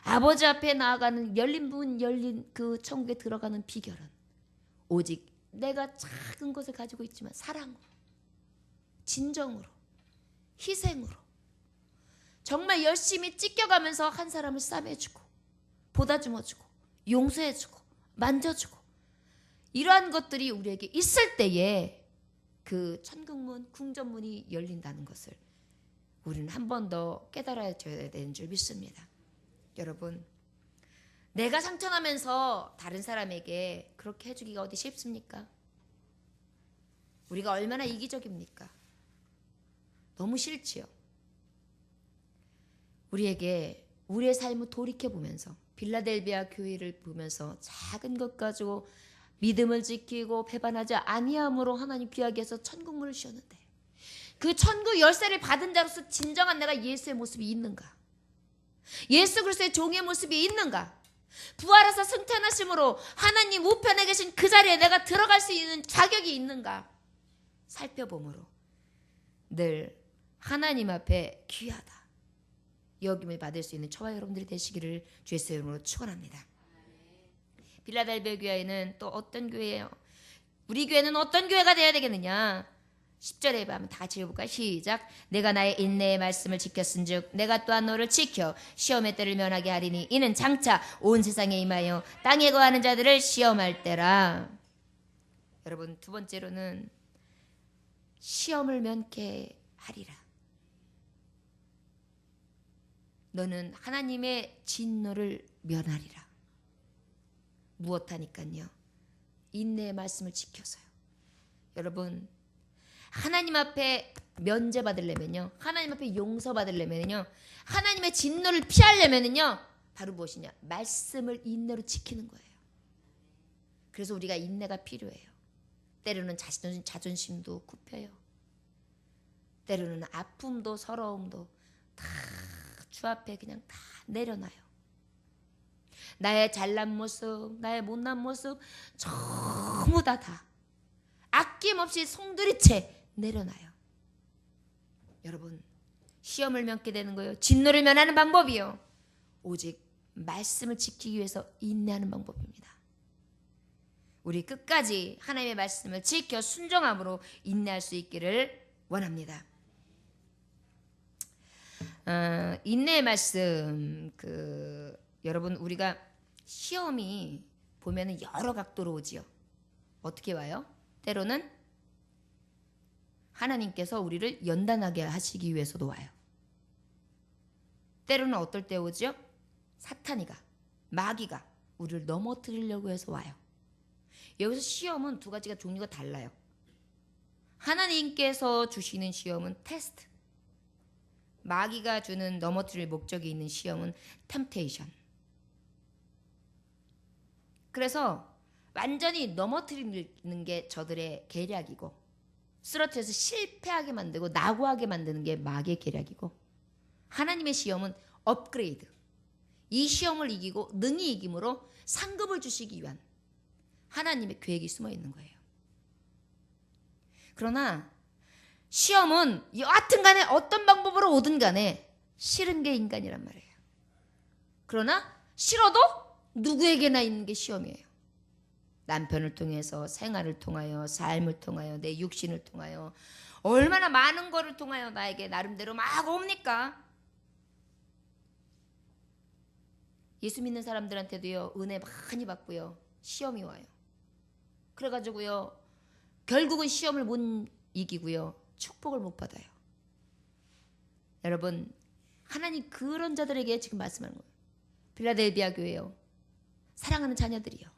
아버지 앞에 나아가는 열린 문 열린 그 천국에 들어가는 비결은 오직 내가 작은 것을 가지고 있지만 사랑으로 진정으로 희생으로 정말 열심히 찢겨가면서 한 사람을 싸매주고 보다듬어주고 용서해주고 만져주고 이러한 것들이 우리에게 있을 때에 그 천국문 궁전문이 열린다는 것을 우리는 한 번 더 깨달아야 되는 줄 믿습니다. 여러분 내가 상처나면서 다른 사람에게 그렇게 해주기가 어디 쉽습니까? 우리가 얼마나 이기적입니까? 너무 싫지요. 우리에게 우리의 삶을 돌이켜보면서 빌라델비아 교회를 보면서 작은 것 가지고 믿음을 지키고 배반하지 아니함으로 하나님 귀하게 해서 천국문을 주셨는데 그 천국 열쇠를 받은 자로서 진정한 내가 예수의 모습이 있는가? 예수 그리스도의 종의 모습이 있는가? 부활하사 승천하심으로 하나님 우편에 계신 그 자리에 내가 들어갈 수 있는 자격이 있는가? 살펴봄으로 늘 하나님 앞에 귀하다 여김을 받을 수 있는 저와 여러분들이 되시기를 주의 이름으로 축원합니다. 빌라델비아 교회는 또 어떤 교회예요? 우리 교회는 어떤 교회가 되어야 되겠느냐? 10절에 보면 다 같이 읽어볼까요? 시작. 내가 나의 인내의 말씀을 지켰은즉 내가 또한 너를 지켜 시험의 때를 면하게 하리니 이는 장차 온 세상에 임하여 땅에 거하는 자들을 시험할 때라. 여러분 두 번째로는 시험을 면케 하리라. 너는 하나님의 진노를 면하리라. 무엇하니까요? 인내의 말씀을 지켜서요. 여러분 하나님 앞에 면제받으려면요, 하나님 앞에 용서받으려면요, 하나님의 진노를 피하려면요, 바로 무엇이냐? 말씀을 인내로 지키는 거예요. 그래서 우리가 인내가 필요해요. 때로는 자존심도 굽혀요. 때로는 아픔도 서러움도 다 주 앞에 그냥 다 내려놔요. 나의 잘난 모습, 나의 못난 모습 전부 다 아낌없이 송두리째 내려놔요. 여러분, 시험을 면게 되는 거예요. 진노를 면하는 방법이요, 오직 말씀을 지키기 위해서 인내하는 방법입니다. 우리 끝까지 하나님의 말씀을 지켜 순종함으로 인내할 수 있기를 원합니다. 인내의 말씀, 여러분, 우리가 시험이 보면은 여러 각도로 오지요. 어떻게 와요? 때로는 하나님께서 우리를 연단하게 하시기 위해서도 와요. 때로는 어떨 때 오죠? 사탄이가, 마귀가 우리를 넘어뜨리려고 해서 와요. 여기서 시험은 두 가지가 종류가 달라요. 하나님께서 주시는 시험은 테스트, 마귀가 주는 넘어뜨릴 목적이 있는 시험은 템테이션. 그래서 완전히 넘어뜨리는 게 저들의 계략이고, 쓰러뜨려서 실패하게 만들고 낙오하게 만드는 게 마귀의 계략이고, 하나님의 시험은 업그레이드, 이 시험을 이기고 능히 이김으로 상급을 주시기 위한 하나님의 계획이 숨어 있는 거예요. 그러나 시험은 여하튼 간에 어떤 방법으로 오든 간에 싫은 게 인간이란 말이에요. 그러나 싫어도 누구에게나 있는 게 시험이에요. 남편을 통해서, 생활을 통하여, 삶을 통하여, 내 육신을 통하여, 얼마나 많은 거를 통하여 나에게 나름대로 막 옵니까? 예수 믿는 사람들한테도요, 은혜 많이 받고요, 시험이 와요. 그래가지고요, 결국은 시험을 못 이기고요, 축복을 못 받아요. 여러분, 하나님 그런 자들에게 지금 말씀하는 거예요. 빌라델비아 교회요, 사랑하는 자녀들이요,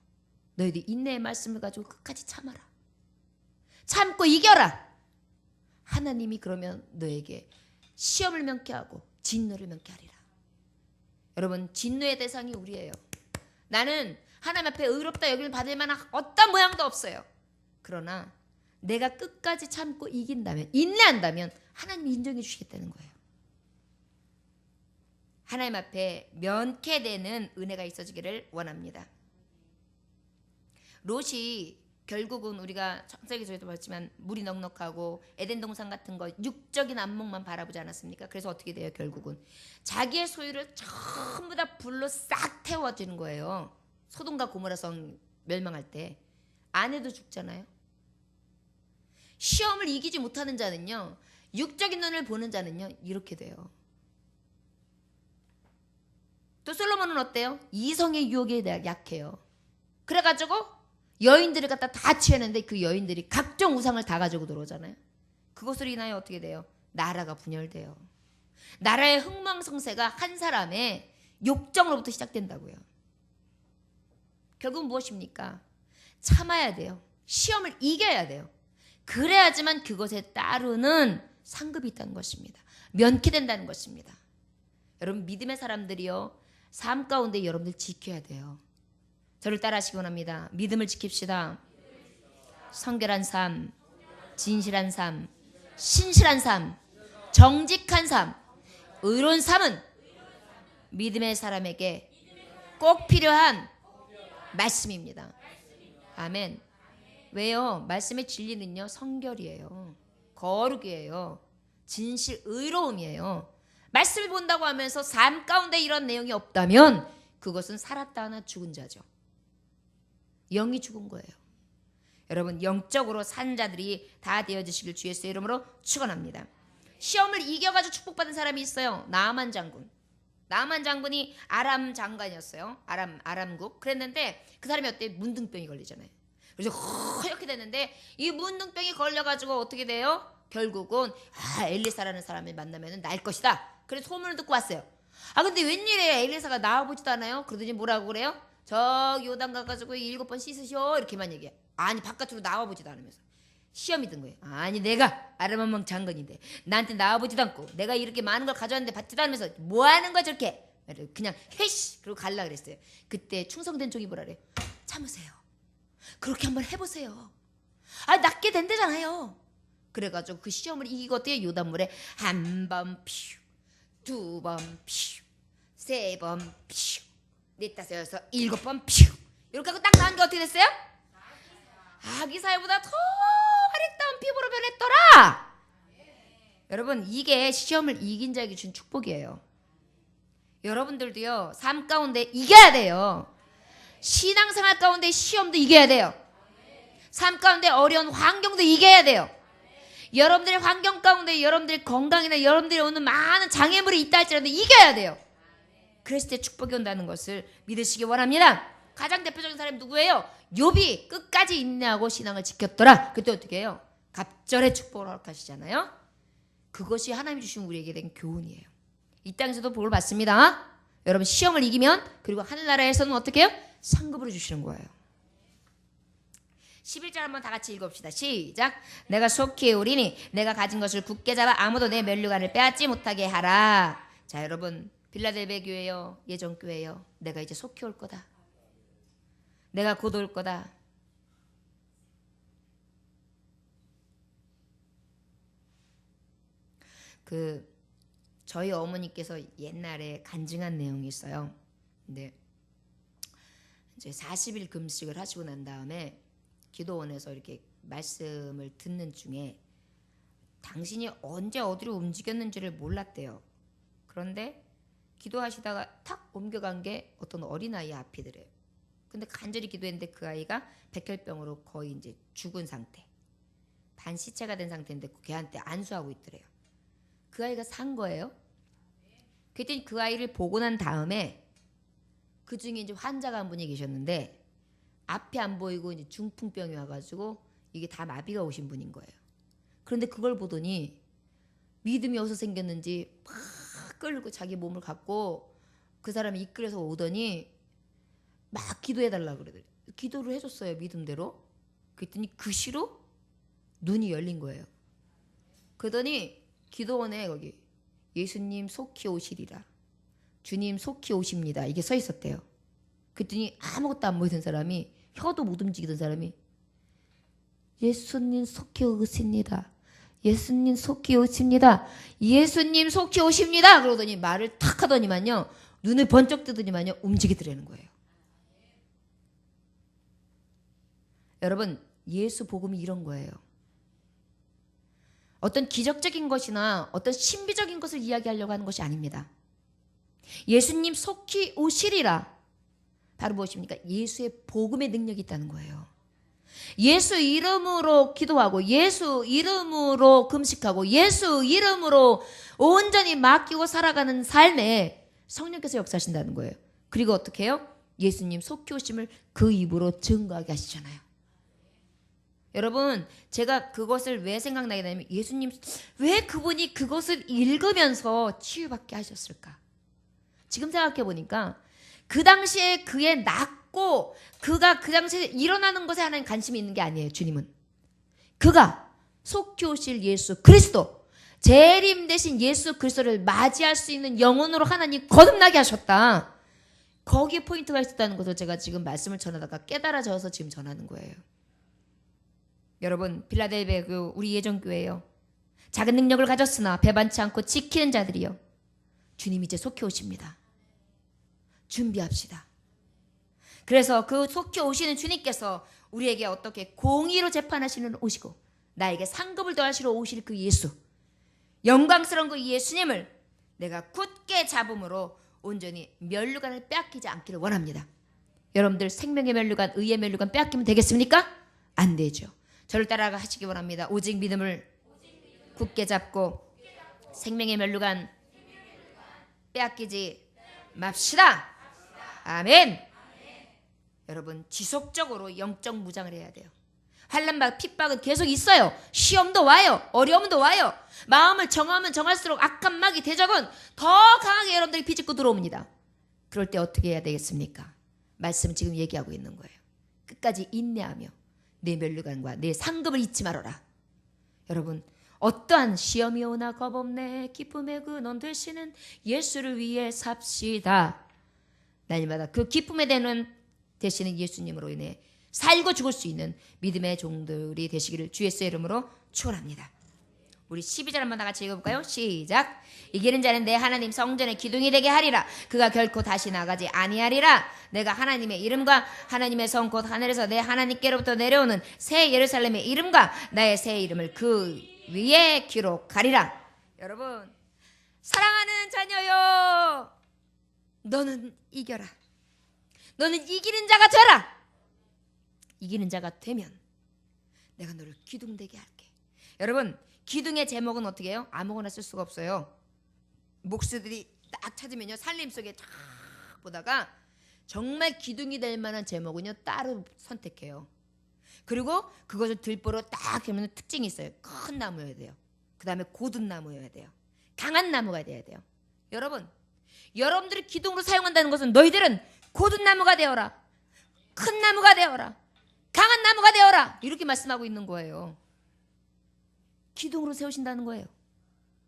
너희들 인내의 말씀을 가지고 끝까지 참아라. 참고 이겨라. 하나님이 그러면 너에게 시험을 면케 하고 진노를 면케 하리라. 여러분, 진노의 대상이 우리예요. 나는 하나님 앞에 의롭다 여김을 받을 만한 어떤 모양도 없어요. 그러나 내가 끝까지 참고 이긴다면, 인내한다면 하나님이 인정해 주시겠다는 거예요. 하나님 앞에 면케되는 은혜가 있어지기를 원합니다. 롯이 결국은 우리가 창세기에서도 봤지만 물이 넉넉하고 에덴 동산 같은 거 육적인 안목만 바라보지 않았습니까? 그래서 어떻게 돼요? 결국은 자기의 소유를 전부 다 불로 싹 태워지는 거예요. 소돔과 고모라 성 멸망할 때 아내도 죽잖아요. 시험을 이기지 못하는 자는요, 육적인 눈을 보는 자는요, 이렇게 돼요. 또 솔로몬은 어때요? 이성의 유혹에 약해요. 그래가지고 여인들을 갖다 다 취했는데 그 여인들이 각종 우상을 다 가지고 들어오잖아요. 그것으로 인하여 어떻게 돼요? 나라가 분열돼요. 나라의 흥망성쇠가 한 사람의 욕정으로부터 시작된다고요. 결국은 무엇입니까? 참아야 돼요. 시험을 이겨야 돼요. 그래야지만 그것에 따르는 상급이 있다는 것입니다. 면케된다는 것입니다. 여러분, 믿음의 사람들이요, 삶 가운데 여러분들 지켜야 돼요. 저를 따라하시기 원합니다. 믿음을 지킵시다. 성결한 삶, 진실한 삶, 신실한 삶, 정직한 삶, 의로운 삶은 믿음의 사람에게 꼭 필요한 말씀입니다. 아멘. 왜요? 말씀의 진리는요, 성결이에요. 거룩이에요. 진실, 의로움이에요. 말씀을 본다고 하면서 삶 가운데 이런 내용이 없다면 그것은 살았다 하나 죽은 자죠. 영이 죽은 거예요. 여러분, 영적으로 산 자들이 다 되어주시길 주 예수의 이름으로 축원합니다. 시험을 이겨가지고 축복받은 사람이 있어요. 나아만 장군. 나아만 장군이 아람 장관이었어요. 아람국. 그랬는데 그 사람이 어때? 문둥병이 걸리잖아요. 그래서 허옇게 됐는데 이 문둥병이 걸려가지고 어떻게 돼요? 결국은 엘리사라는 사람을 만나면 날 것이다. 그래서 소문을 듣고 왔어요. 근데 웬일에 엘리사가 나와보지도 않아요? 그러더니 뭐라고 그래요? 저기 요단 가가지고 7번 씻으셔, 이렇게만 얘기해. 아니, 바깥으로 나와보지도 않으면서 시험이 든 거예요. 아니, 내가 아람왕 장관인데 나한테 나와보지도 않고 내가 이렇게 많은 걸 가져왔는데 받지도 않으면서 뭐하는 거야 저렇게. 그냥 헤이씨 그러고 갈라 그랬어요. 그때 충성된 쪽이 뭐라 그래요? 참으세요. 그렇게 한번 해보세요. 낫게 된대잖아요. 그래가지고 그 시험을 이기고 어떻게 요단물에 한 번 피우, 두 번 피우, 세 번 피우, 넷, 다섯, 여섯, 일곱 번 피우. 이렇게 하고 딱 나온 게 어떻게 됐어요? 아기사회보다 더 아름다운 피부로 변했더라. 여러분, 이게 시험을 이긴 자에게 준 축복이에요. 여러분들도요, 삶 가운데 이겨야 돼요. 신앙생활 가운데 시험도 이겨야 돼요. 삶 가운데 어려운 환경도 이겨야 돼요. 여러분들의 환경 가운데 여러분들의 건강이나 여러분들이 오는 많은 장애물이 있다 할지라도 이겨야 돼요. 그랬을 때 축복이 온다는 것을 믿으시기 원합니다. 가장 대표적인 사람이 누구예요? 욥이 끝까지 인내하고 신앙을 지켰더라. 그때 어떻게 해요? 갑절의 축복을 허락하시잖아요. 그것이 하나님이 주신 우리에게 된 교훈이에요. 이 땅에서도 복을 받습니다. 여러분, 시험을 이기면, 그리고 하늘나라에서는 어떻게 해요? 상급으로 주시는 거예요. 11절 한번 다 같이 읽읍시다. 시작. 내가 속히 오리니 내가 가진 것을 굳게 잡아 아무도 내 면류관을 빼앗지 못하게 하라. 자, 여러분, 빌라델베 교회요, 예전 교회요, 내가 이제 속히 올 거다. 내가 곧 올 거다. 저희 어머니께서 옛날에 간증한 내용이 있어요. 근데 이제 40일 금식을 하시고 난 다음에 기도원에서 이렇게 말씀을 듣는 중에 당신이 언제 어디로 움직였는지를 몰랐대요. 그런데 기도하시다가 탁 옮겨간 게 어떤 어린아이 앞이더래요. 근데 간절히 기도했는데 그 아이가 백혈병으로 거의 이제 죽은 상태, 반시체가 된 상태인데 걔한테 안수하고 있더래요. 그 아이가 산 거예요. 그랬더니 그 아이를 보고 난 다음에 그 중에 이제 환자가 한 분이 계셨는데 앞이 안 보이고 이제 중풍병이 와가지고 이게 다 마비가 오신 분인 거예요. 그런데 그걸 보더니 믿음이 어디서 생겼는지 막 끌고 자기 몸을 갖고 그 사람이 이끌어서 오더니 막 기도해달라고 그러더래요. 기도를 해줬어요, 믿음대로. 그랬더니 그 시로 눈이 열린 거예요. 그러더니 기도원에 거기 예수님 속히 오시리라, 주님 속히 오십니다, 이게 써 있었대요. 그랬더니 아무것도 안 보이던 사람이, 혀도 못 움직이던 사람이 예수님 속히 오십니다, 예수님 속히 오십니다, 예수님 속히 오십니다 그러더니 말을 탁 하더니만요, 눈을 번쩍 뜨더니만요, 움직이더라는 거예요. 여러분, 예수 복음이 이런 거예요. 어떤 기적적인 것이나 어떤 신비적인 것을 이야기하려고 하는 것이 아닙니다. 예수님 속히 오시리라. 바로 무엇입니까? 예수의 복음의 능력이 있다는 거예요. 예수 이름으로 기도하고 예수 이름으로 금식하고 예수 이름으로 온전히 맡기고 살아가는 삶에 성령께서 역사하신다는 거예요. 그리고 어떻게 해요? 예수님 속히 오심을 그 입으로 증거하게 하시잖아요. 여러분, 제가 그것을 왜 생각나게 되냐면, 예수님 왜 그분이 그것을 읽으면서 치유받게 하셨을까? 지금 생각해 보니까 그 당시에 그의 낫고 그가 그 당시에 일어나는 것에 하나님 관심이 있는 게 아니에요. 주님은 그가 속히 오실 예수 그리스도, 재림 되신 예수 그리스도를 맞이할 수 있는 영혼으로 하나님 거듭나게 하셨다. 거기에 포인트가 있었다는 것을 제가 지금 말씀을 전하다가 깨달아져서 지금 전하는 거예요. 여러분, 빌라델베 우리 예전교회요, 작은 능력을 가졌으나 배반치 않고 지키는 자들이요, 주님 이제 속히 오십니다. 준비합시다. 그래서 그 속히 오시는 주님께서 우리에게 어떻게 공의로 재판하시는 오시고 나에게 상급을 더하시러 오실 그 예수, 영광스러운 그 예수님을 내가 굳게 잡음으로 온전히 면류관을 빼앗기지 않기를 원합니다. 여러분들 생명의 면류관, 의의 면류관 빼앗기면 되겠습니까? 안 되죠. 저를 따라가 하시기 원합니다. 오직 믿음을 굳게 잡고 생명의 면류관 빼앗기지 맙시다. 아멘. 여러분, 지속적으로 영적 무장을 해야 돼요. 환난과 핍박은 계속 있어요. 시험도 와요. 어려움도 와요. 마음을 정하면 정할수록 악한 마귀 대적은 더 강하게 여러분들이 비집고 들어옵니다. 그럴 때 어떻게 해야 되겠습니까? 말씀 지금 얘기하고 있는 거예요. 끝까지 인내하며 내 면류관과 내 상급을 잊지 말아라. 여러분, 어떠한 시험이 오나 겁없네 기쁨의 근원 되시는 예수를 위해 삽시다. 날마다 그 기쁨의 대는 되시는 예수님으로 인해 살고 죽을 수 있는 믿음의 종들이 되시기를 주 예수의 이름으로 축원합니다. 우리 12절 한번 다 같이 읽어볼까요? 시작. 이기는 자는 내 하나님 성전의 기둥이 되게 하리라. 그가 결코 다시 나가지 아니하리라. 내가 하나님의 이름과 하나님의 성 곧 하늘에서 내 하나님께로부터 내려오는 새 예루살렘의 이름과 나의 새 이름을 그 위에 기록하리라. 여러분, 사랑하는 자녀요, 너는 이겨라. 너는 이기는 자가 되라. 이기는 자가 되면 내가 너를 기둥되게 할게. 여러분, 기둥의 제목은 어떻게 해요? 아무거나 쓸 수가 없어요. 목수들이 딱 찾으면요, 산림 속에 쫙 보다가 정말 기둥이 될 만한 제목은요 따로 선택해요. 그리고 그것을 들보로 딱 하면 특징이 있어요. 큰 나무여야 돼요. 그 다음에 고든 나무여야 돼요. 강한 나무가 돼야 돼요. 여러분, 여러분들이 기둥으로 사용한다는 것은 너희들은 고든 나무가 되어라, 큰 나무가 되어라, 강한 나무가 되어라, 이렇게 말씀하고 있는 거예요. 기둥으로 세우신다는 거예요.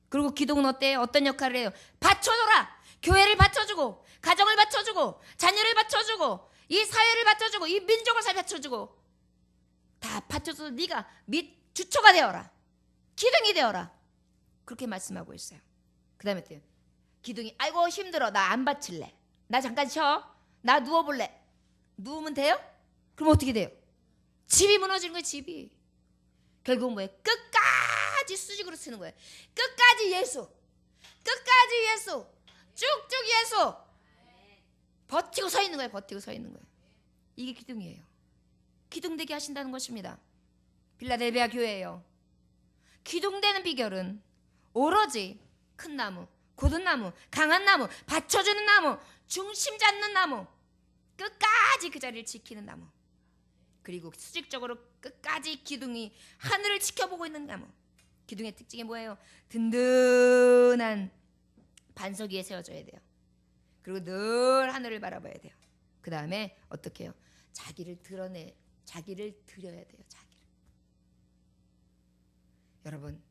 그리고 기둥은 어때요? 어떤 역할을 해요? 받쳐줘라. 교회를 받쳐주고, 가정을 받쳐주고, 자녀를 받쳐주고, 이 사회를 받쳐주고, 이 민족을 받쳐주고, 다 받쳐줘서 네가 밑 주초가 되어라, 기둥이 되어라, 그렇게 말씀하고 있어요. 그 다음에 또 기둥이 아이고 힘들어, 나 안 받칠래, 나 잠깐 쉬어, 나 누워볼래. 누우면 돼요? 그럼 어떻게 돼요? 집이 무너지는 거예요. 집이. 결국 뭐예요? 끝까지 수직으로 쓰는 거예요. 끝까지 예수, 끝까지 예수, 쭉쭉 예수. 버티고 서 있는 거예요. 버티고 서 있는 거예요. 이게 기둥이에요. 기둥되게 하신다는 것입니다. 빌라델비아 교회예요. 기둥되는 비결은 오로지 큰 나무, 고든 나무, 강한 나무, 받쳐주는 나무, 중심 잡는 나무, 끝까지 그 자리를 지키는 나무, 그리고 수직적으로 끝까지 기둥이 하늘을 지켜보고 있는 나무. 기둥의 특징이 뭐예요? 든든한 반석 위에 세워져야 돼요. 그리고 늘 하늘을 바라봐야 돼요. 그 다음에 어떻게 해요? 자기를 드려야 돼요. 자기를. 여러분,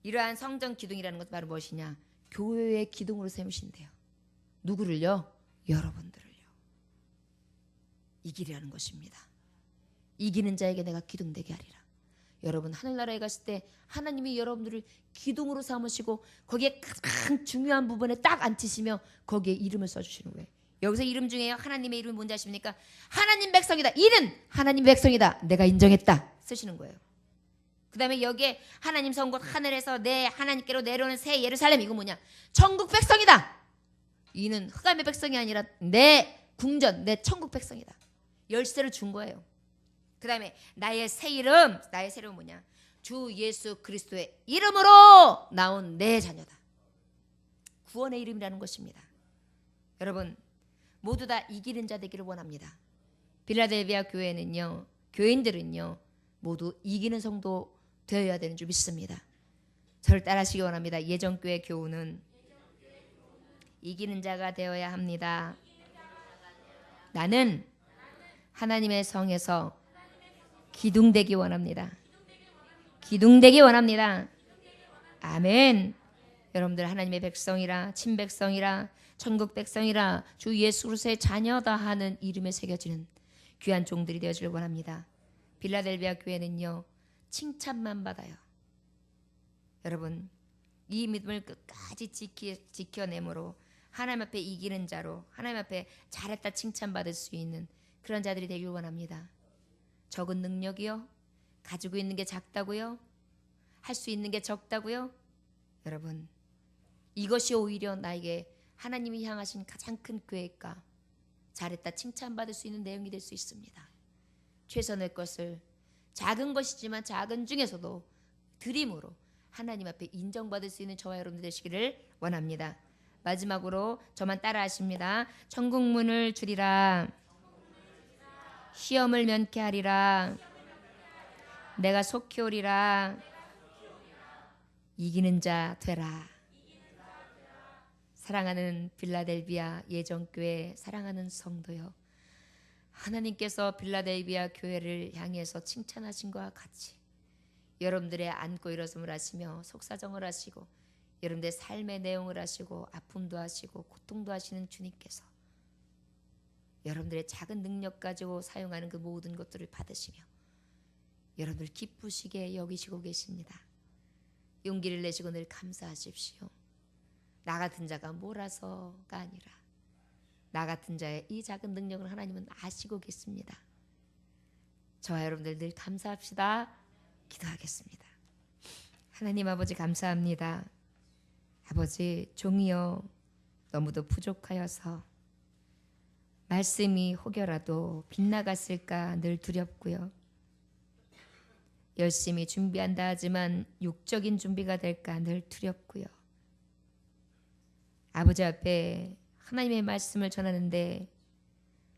이러한 성전 기둥이라는 것은 바로 무엇이냐? 교회의 기둥으로 세우신대요. 누구를요? 여러분들을요. 이기리라는 것입니다. 이기는 자에게 내가 기둥되게 하리라. 여러분, 하늘나라에 갔을 때 하나님이 여러분들을 기둥으로 삼으시고 거기에 가장 중요한 부분에 딱 앉히시며 거기에 이름을 써주시는 거예요. 여기서 이름 중에 하나님의 이름이 뭔지 아십니까? 하나님 백성이다. 이는 하나님 백성이다, 내가 인정했다, 쓰시는 거예요. 그 다음에 여기에 하나님 성 곧 하늘에서 내 하나님께로 내려오는 새 예루살렘, 이거 뭐냐? 천국 백성이다. 이는 흑암의 백성이 아니라 내 궁전, 내 천국 백성이다. 열쇠를 준 거예요. 그 다음에 나의 새 이름, 나의 새 이름은 뭐냐? 주 예수 그리스도의 이름으로 나온 내 자녀다. 구원의 이름이라는 것입니다. 여러분, 모두 다 이기는 자 되기를 원합니다. 빌라델비아 교회는요, 교인들은요, 모두 이기는 성도 되어야 되는 줄 믿습니다. 저를 따라하시기 원합니다. 예전교회 교우는 이기는 자가 되어야 합니다. 나는 하나님의 성에서 기둥되기 원합니다. 기둥되기 원합니다. 아멘. 여러분들 하나님의 백성이라, 친백성이라, 천국 백성이라, 주 예수 그리스도의 자녀다 하는 이름에 새겨지는 귀한 종들이 되어지길 원합니다. 빌라델비아 교회는요, 칭찬만 받아요. 여러분, 이 믿음을 끝까지 지켜내므로 하나님 앞에 이기는 자로, 하나님 앞에 잘했다 칭찬받을 수 있는 그런 자들이 되길 원합니다. 적은 능력이요? 가지고 있는 게 작다고요? 할 수 있는 게 적다고요? 여러분, 이것이 오히려 나에게 하나님이 향하신 가장 큰 계획과 잘했다 칭찬받을 수 있는 내용이 될 수 있습니다. 최선의 것을, 작은 것이지만 작은 중에서도 드림으로 하나님 앞에 인정받을 수 있는 저와 여러분들 되시기를 원합니다. 마지막으로 저만 따라 하십니다. 천국 문을 주리라, 시험을 면케 하리라, 내가 속히 오리라, 이기는 자 되라. 사랑하는 빌라델비아 예전교회, 사랑하는 성도여, 하나님께서 빌라델비아 교회를 향해서 칭찬하신 것과 같이 여러분들의 안고 일어섬을 하시며 속사정을 하시고 여러분들의 삶의 내용을 하시고 아픔도 하시고 고통도 하시는 주님께서 여러분들의 작은 능력 가지고 사용하는 그 모든 것들을 받으시며 여러분들 기쁘시게 여기시고 계십니다. 용기를 내시고 늘 감사하십시오. 나 같은 자가 몰아서가 아니라 나 같은 자의 이 작은 능력을 하나님은 아시고 계십니다. 저와 여러분들 늘 감사합시다. 기도하겠습니다. 하나님 아버지 감사합니다. 아버지 종이여 너무도 부족하여서 말씀이 혹여라도 빗나갔을까 늘 두렵고요. 열심히 준비한다 하지만 육적인 준비가 될까 늘 두렵고요. 아버지 앞에 하나님의 말씀을 전하는데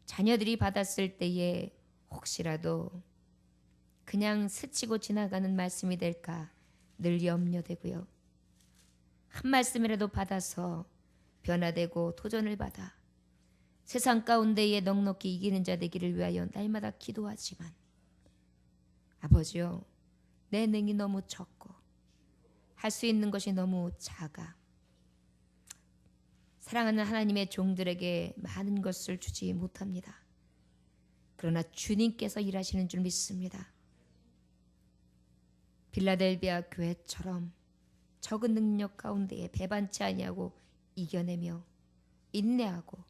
자녀들이 받았을 때에 혹시라도 그냥 스치고 지나가는 말씀이 될까 늘 염려되고요. 한 말씀이라도 받아서 변화되고 도전을 받아 세상 가운데에 넉넉히 이기는 자 되기를 위하여 날마다 기도하지만 아버지요, 내 능이 너무 적고 할 수 있는 것이 너무 작아 사랑하는 하나님의 종들에게 많은 것을 주지 못합니다. 그러나 주님께서 일하시는 줄 믿습니다. 빌라델비아 교회처럼 적은 능력 가운데에 배반치 아니하고 이겨내며 인내하고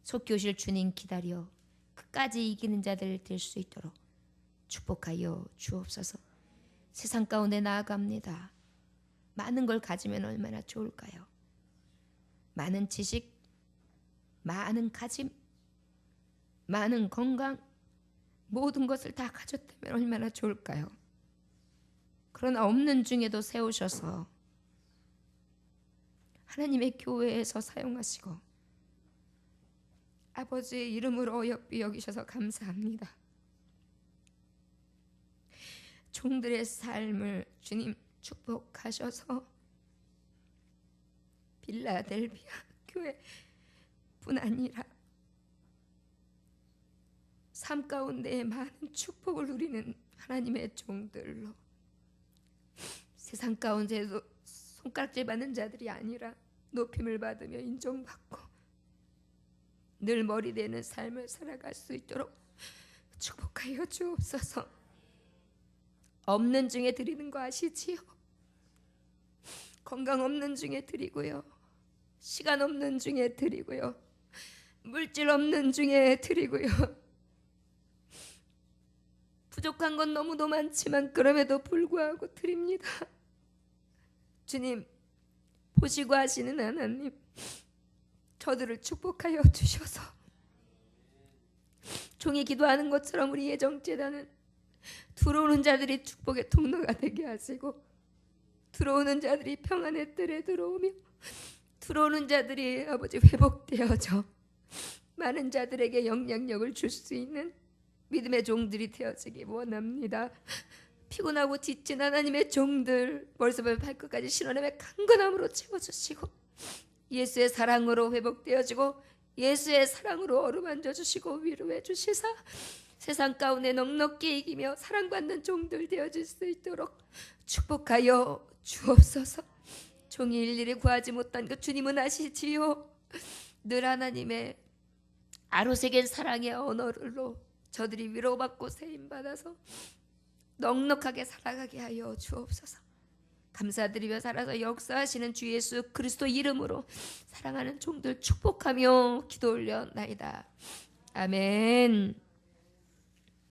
속히 오실 주님 기다려 끝까지 이기는 자들 될 수 있도록 축복하여 주옵소서. 세상 가운데 나아갑니다. 많은 걸 가지면 얼마나 좋을까요? 많은 지식, 많은 가짐, 많은 건강, 모든 것을 다 가졌다면 얼마나 좋을까요? 그러나 없는 중에도 세우셔서 하나님의 교회에서 사용하시고 아버지의 이름으로 어여삐 여기셔서 감사합니다. 종들의 삶을 주님 축복하셔서 빌라델비아 교회뿐 아니라 삶 가운데에 많은 축복을 누리는 하나님의 종들로 세상 가운데에도 손가락질 받는 자들이 아니라 높임을 받으며 인정받고 늘 머리 되는 삶을 살아갈 수 있도록 축복하여 주옵소서. 없는 중에 드리는 거 아시지요? 건강 없는 중에 드리고요, 시간 없는 중에 드리고요, 물질 없는 중에 드리고요, 부족한 건 너무도 많지만 그럼에도 불구하고 드립니다. 주님, 보시고 하시는 하나님, 저들을 축복하여 주셔서 종이 기도하는 것처럼 우리 예정제단은 들어오는 자들이 축복의 통로가 되게 하시고 들어오는 자들이 평안의 뜰에 들어오며 들어오는 자들이 아버지 회복되어져 많은 자들에게 영향력을 줄 수 있는 믿음의 종들이 되어지기 원합니다. 피곤하고 지친 하나님의 종들 머리서부터 발끝까지 신원함의 강건함으로 채워주시고 예수의 사랑으로 회복되어지고 예수의 사랑으로 어루만져 주시고 위로해 주시사 세상 가운데 넉넉히 이기며 사랑받는 종들 되어질 수 있도록 축복하여 주옵소서. 종이 일일이 구하지 못한 것 주님은 아시지요. 늘 하나님의 아로새긴 사랑의 언어로 저들이 위로받고 세임받아서 넉넉하게 살아가게 하여 주옵소서. 감사드리며 살아서 역사하시는 주 예수 그리스도 이름으로 사랑하는 종들 축복하며 기도 올려나이다. 아멘.